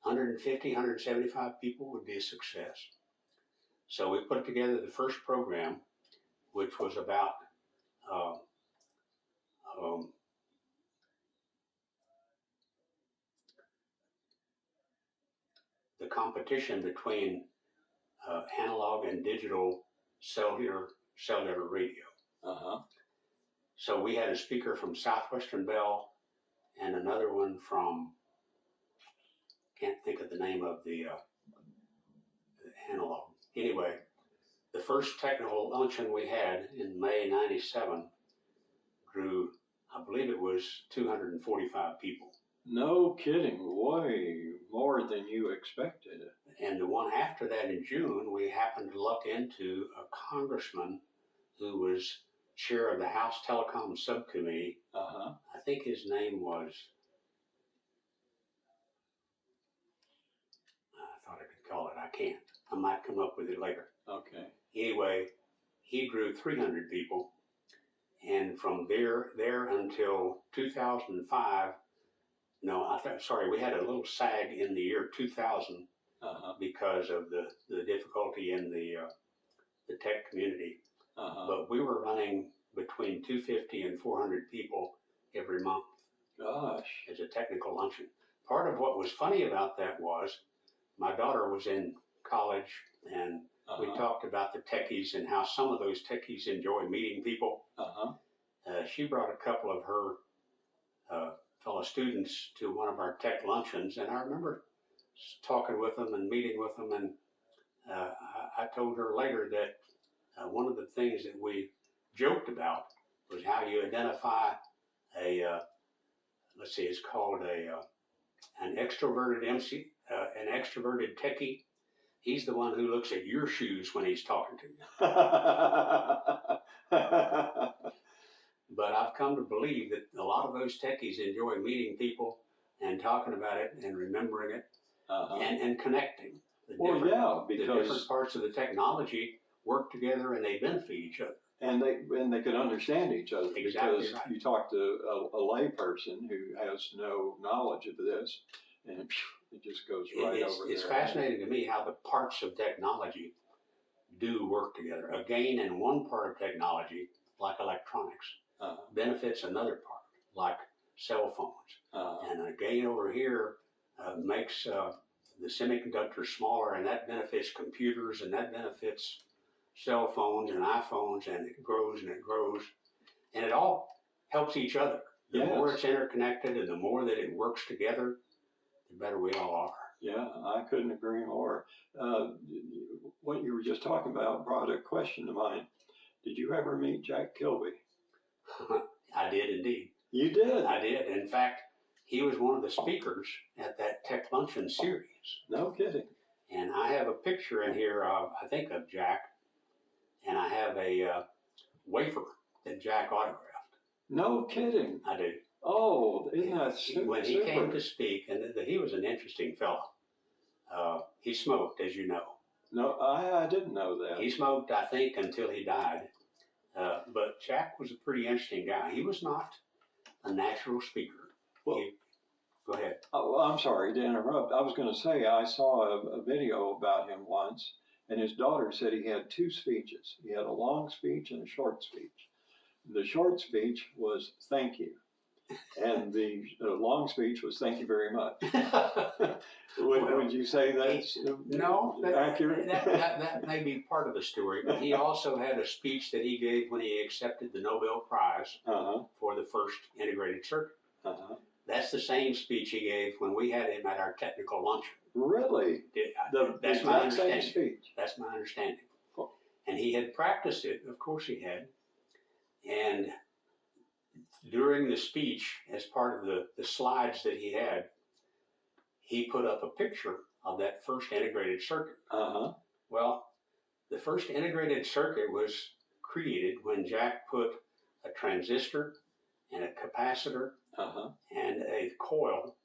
150, 175 people would be a success. So we put together the first program, which was about the competition between analog and digital cellular radio. So we had a speaker from Southwestern Bell and another one from, can't think of the name of the analog. Anyway, the first technical luncheon we had in May 97 drew, I believe it was 245 people. No kidding, way more than you expected. And the one after that in June, we happened to luck into a congressman who was chair of the House Telecom Subcommittee. I think his name was, I thought I could call it, I can't. I might come up with it later. Okay. Anyway, he drew 300 people, and from there until 2005, we had a little sag in the year 2000 because of the difficulty in the tech community. But we were running between 250 and 400 people every month. Gosh. As a technical luncheon. Part of what was funny about that was my daughter was in college, and we talked about the techies and how some of those techies enjoy meeting people. She brought a couple of her fellow students to one of our tech luncheons, and I remember talking with them and meeting with them, and I told her later that one of the things that we joked about was how you identify it's called an extroverted an extroverted techie. He's the one who looks at your shoes when he's talking to you. But I've come to believe that a lot of those techies enjoy meeting people and talking about it and remembering it and connecting. Well, yeah, the because different parts of the technology work together and they benefit each other. and they could understand each other. Exactly Because right. you talk to a lay person who has no knowledge of this, and it just goes right over It's their fascinating to me how the parts of technology do work together. A gain in one part of technology, like electronics, benefits another part, like cell phones. And a gain over here makes the semiconductor smaller, and that benefits computers, and that benefits cell phones and iPhones, and it grows and it grows. And it all helps each other. The more it's interconnected and the more that it works together, the better we all are. Yeah, I couldn't agree more. What you were just talking about brought a question to mind. Did you ever meet Jack Kilby? I did indeed. You did? I did. In fact, he was one of the speakers at that Tech Luncheon series. No kidding. And I have a picture in here of, I think, of Jack, and I have a wafer that Jack autographed. No kidding. I do. Oh, isn't that super? When he came to speak, and he was an interesting fellow. He smoked, as you know. No, I didn't know that. He smoked, I think, until he died. But Jack was a pretty interesting guy. He was not a natural speaker. Well, go ahead. Oh, I'm sorry to interrupt. I was going to say I saw a video about him once, and his daughter said he had two speeches. He had a long speech and a short speech. The short speech was thank you, and the long speech was thank you very much. Would you say that's accurate? That may be part of the story, but he also had a speech that he gave when he accepted the Nobel Prize for the first integrated circuit. That's the same speech he gave when we had him at our technical luncheon. Really? That's my understanding. Same speech. That's my understanding. And he had practiced it, of course he had. And during the speech, as part of the slides that he had, he put up a picture of that first integrated circuit. Well, the first integrated circuit was created when Jack put a transistor and a capacitor and a coil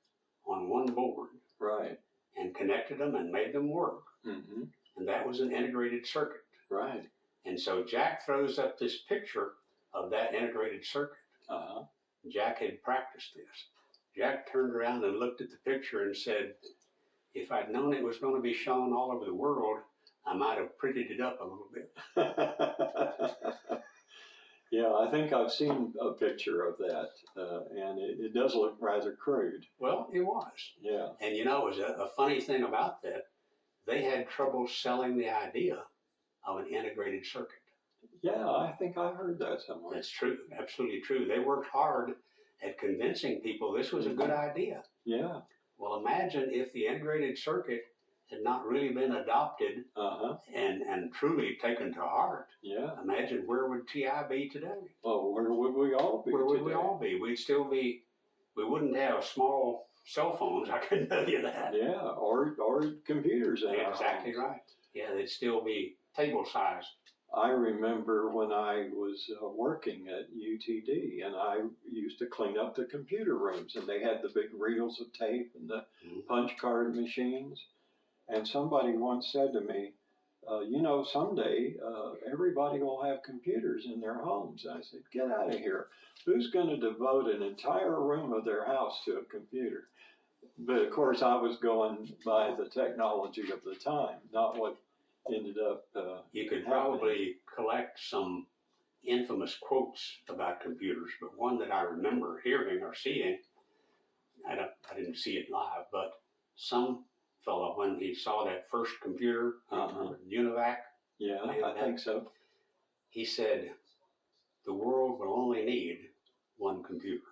on one board. Right. And connected them and made them work. And that was an integrated circuit. Right. And so Jack throws up this picture of that integrated circuit. Jack had practiced this. Jack turned around and looked at the picture and said, if I'd known it was going to be shown all over the world, I might have prettied it up a little bit. Yeah, I think I've seen a picture of that, and it does look rather crude. Well, it was. Yeah. And you know, it was a funny thing about that. They had trouble selling the idea of an integrated circuit. Yeah, I think I heard that somewhere. That's true. Absolutely true. They worked hard at convincing people this was a good idea. Yeah. Well, imagine if the integrated circuit had not really been adopted and truly taken to heart. Yeah. Imagine where would TI be today? Oh, where would we all be? Where would we all be? We'd still be. We wouldn't have small cell phones. I can tell you that. Yeah, or computers. Exactly right. Yeah, they'd still be table size. I remember when I was working at UTD, and I used to clean up the computer rooms, and they had the big reels of tape and the punch card machines. And somebody once said to me, you know, someday everybody will have computers in their homes. And I said, get out of here. Who's going to devote an entire room of their house to a computer? But of course, I was going by the technology of the time, not what ended up you could probably collect some infamous quotes about computers, but one that I remember hearing or seeing, I didn't see it live, but some fellow, when he saw that first computer, UNIVAC. Yeah, I think so. He said, the world will only need one computer.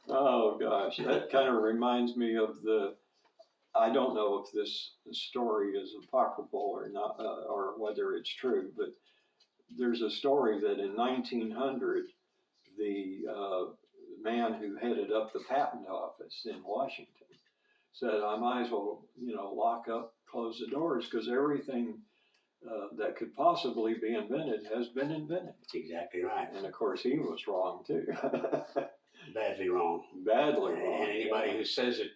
Oh gosh, that kind of reminds me of I don't know if this story is apocryphal or not, or whether it's true, but there's a story that in 1900, the man who headed up the patent office in Washington said, I might as well, lock up, close the doors, because everything that could possibly be invented has been invented. That's exactly right. And of course, he was wrong too. Badly wrong. Badly wrong. And anybody who says it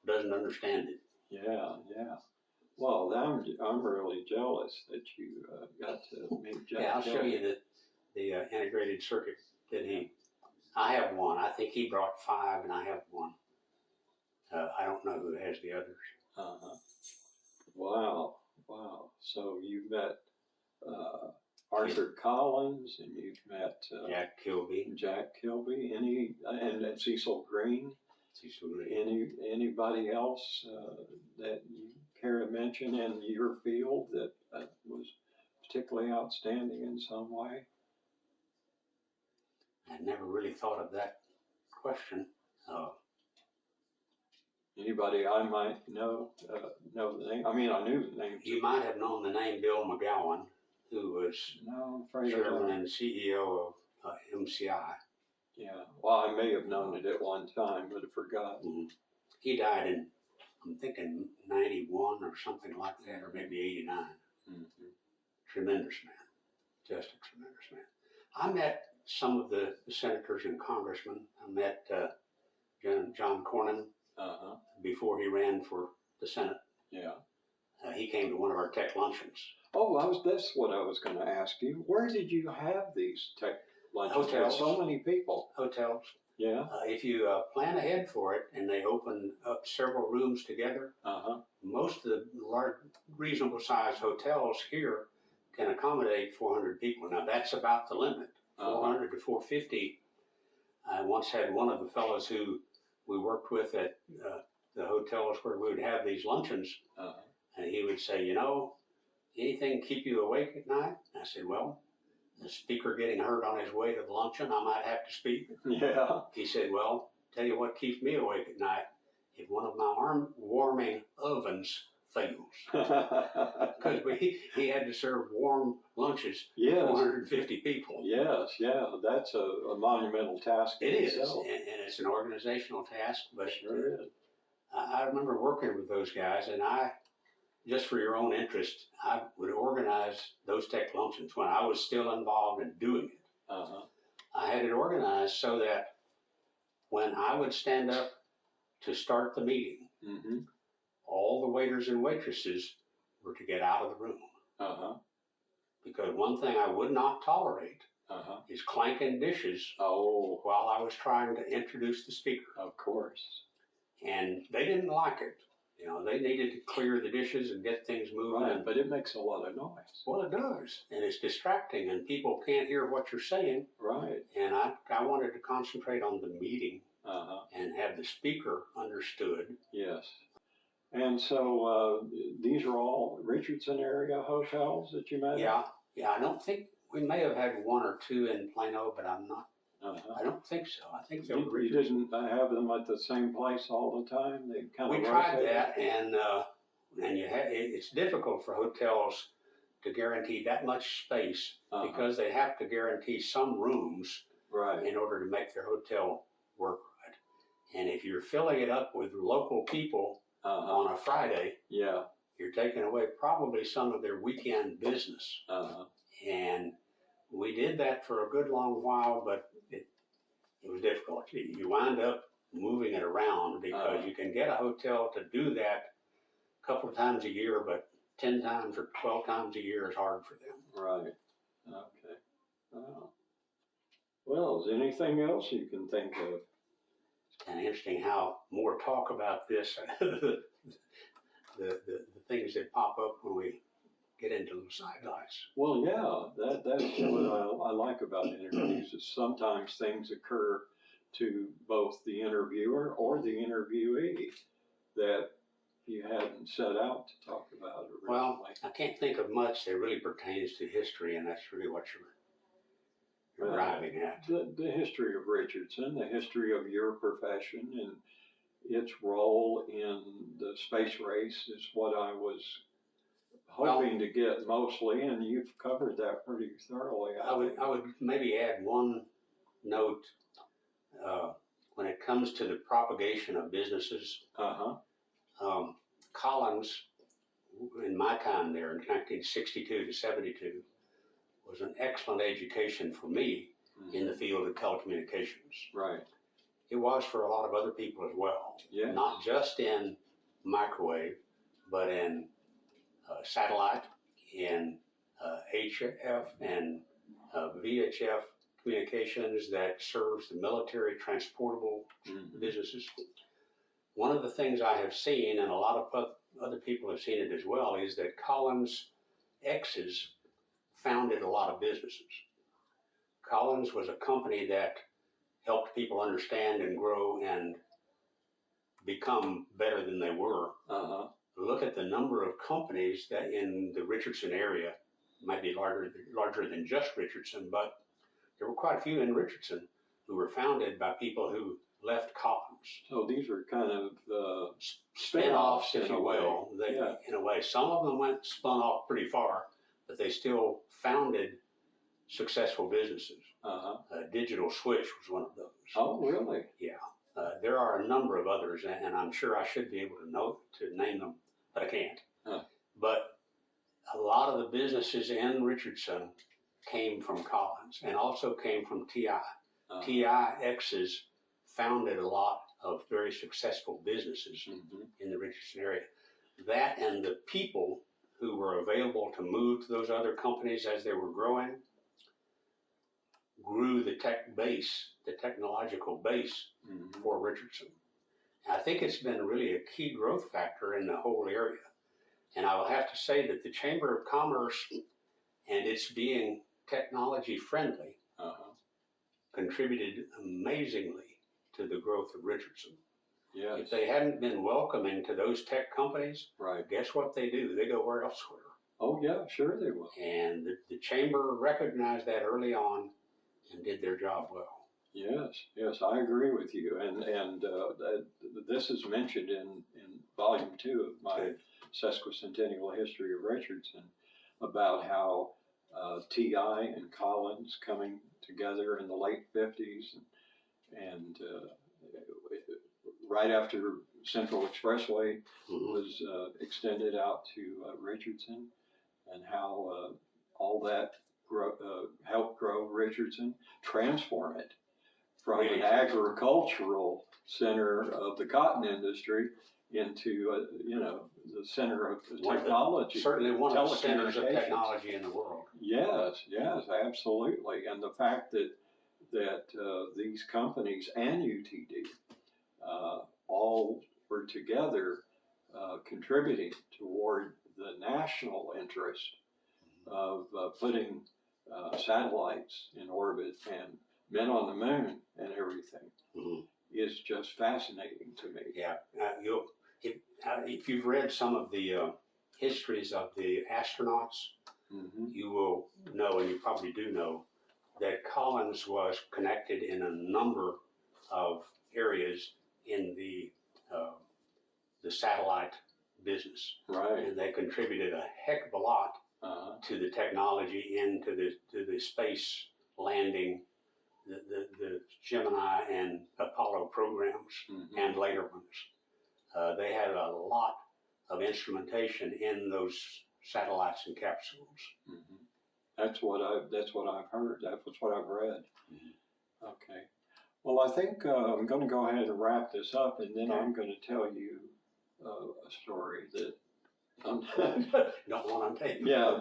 doesn't understand it. Yeah, yeah. Well, I'm really jealous that you got to meet Jack. Yeah, I'll show Kelly. you the integrated circuit that I have one. I think he brought 5 and I have one. I don't know who has the others. Uh-huh. Wow, wow. So you met Arthur Collins, and you've met Jack Kilby. And Cecil Green. Cecil Green. Anybody else that you care to mention in your field that was particularly outstanding in some way? I never really thought of that question. Anybody I might know the name? I mean, I knew the name. You might have known the name Bill McGowan, who was chairman and CEO of MCI. Yeah, well, I may have known it at one time, but I forgot. Mm-hmm. He died in, I'm thinking, 91 or something like that, or maybe 89. Mm-hmm. Tremendous man, just a tremendous man. I met some of the senators and congressmen. I met John Cornyn before he ran for the Senate. Yeah. He came to one of our tech luncheons. Oh, that's what I was going to ask you. Where did you have these tech luncheons? Hotels. So many people. Hotels. Yeah. If you plan ahead for it and they open up several rooms together, most of the large, reasonable sized hotels here can accommodate 400 people. Now that's about the limit, 400 to 450. I once had one of the fellows who we worked with at the hotels where we would have these luncheons, and he would say, you know, anything keep you awake at night? I said, well, the speaker getting hurt on his way to the luncheon, I might have to speak. Yeah. He said, well, tell you what keeps me awake at night, if one of my arm warming ovens fails. Because he had to serve warm lunches for 450 people. Yes, yeah, that's a monumental task. It is, and it's an organizational task, but sure is. I remember working with those guys, and just for your own interest, I would organize those tech luncheons when I was still involved in doing it. I had it organized so that when I would stand up to start the meeting, all the waiters and waitresses were to get out of the room. Because one thing I would not tolerate is clanking dishes while I was trying to introduce the speaker. Of course. And they didn't like it. You know, they needed to clear the dishes and get things moving. Right, but it makes a lot of noise. Well, it does. And it's distracting, and people can't hear what you're saying. Right. And I wanted to concentrate on the meeting and have the speaker understood. Yes. And so these are all Richardson area hotels that you met? Yeah. I don't think, we may have had 1 or 2 in Plano, but I'm not. I don't think so. I think they were Richardson. You didn't have them at the same place all the time? They kind of We tried that, and it's difficult for hotels to guarantee that much space because they have to guarantee some rooms in order to make their hotel work right. And if you're filling it up with local people on a Friday, you're taking away probably some of their weekend business. And we did that for a good long while, but it was difficult. You wind up moving it around because you can get a hotel to do that a couple of times a year, but 10 times or 12 times a year is hard for them. Right. Okay. Oh. Well, is there anything else you can think of? It's kind of interesting how more talk about this, the things that pop up when we get into the sidelights. Well, yeah, that's what I like about interviews is sometimes things occur to both the interviewer or the interviewee that you hadn't set out to talk about originally. Well, I can't think of much that really pertains to history, and that's really what you're arriving at. The history of Richardson, the history of your profession, and its role in the space race is what I was hoping to get mostly, and you've covered that pretty thoroughly. I would maybe add one note when it comes to the propagation of businesses. Collins, in my time there in 1962 to 72, was an excellent education for me in the field of telecommunications. Right. it was for a lot of other people as well. Yeah. Not just in microwave, but in satellite, in HF and VHF communications that serves the military transportable businesses. One of the things I have seen, and a lot of other people have seen it as well, is that Collins X's founded a lot of businesses. Collins was a company that helped people understand and grow and become better than they were. Look at the number of companies that in the Richardson area, might be larger than just Richardson, but there were quite a few in Richardson who were founded by people who left Collins. So these are kind of spin-offs, if you will. Yeah. In a way, some of them spun off pretty far, but they still founded successful businesses. Digital Switch was one of those. Oh, really? Yeah. There are a number of others, and I'm sure I should be able to name them, but I can't. But a lot of the businesses in Richardson came from Collins and also came from TI. TIX's founded a lot of very successful businesses in the Richardson area. That and the people who were available to move to those other companies as they were growing grew the technological base for Richardson. I think it's been really a key growth factor in the whole area. And I will have to say that the Chamber of Commerce and its being technology friendly contributed amazingly to the growth of Richardson. Yes. If they hadn't been welcoming to those tech companies, guess what they do? They go where elsewhere. Oh yeah, sure they will. And the Chamber recognized that early on and did their job well. Yes, I agree with you. And this is mentioned in volume 2 of my sesquicentennial history of Richardson, about how TI and Collins coming together in the late 50s and right after Central Expressway was extended out to Richardson, and how all that helped grow Richardson, transform it from an agricultural center of the cotton industry into the center of technology. Certainly one of the centers of technology in the world. Yes, absolutely. And the fact that these companies and UTD all were together contributing toward the national interest of putting satellites in orbit and men on the moon and everything is just fascinating to me. Yeah, if you've read some of the histories of the astronauts, you will know, and you probably do know, that Collins was connected in a number of areas in the satellite business. Right. And they contributed a heck of a lot to the technology into the space landing, the Gemini and Apollo programs, and later ones. They had a lot of instrumentation in those satellites and capsules. That's what I've heard. That's what I've read. Okay. Well, I think I'm going to go ahead and wrap this up, and then I'm going to tell you a story that don't want on tape. Yeah,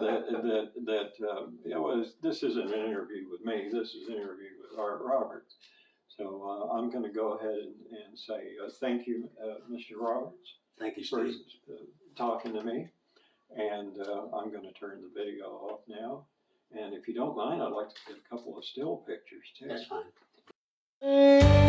this isn't an interview with me. This is an interview with Art Roberts. So I'm going to go ahead and say thank you, Mr. Roberts. Thank you, Steve, for talking to me. And I'm going to turn the video off now. And if you don't mind, I'd like to get a couple of still pictures too. That's fine.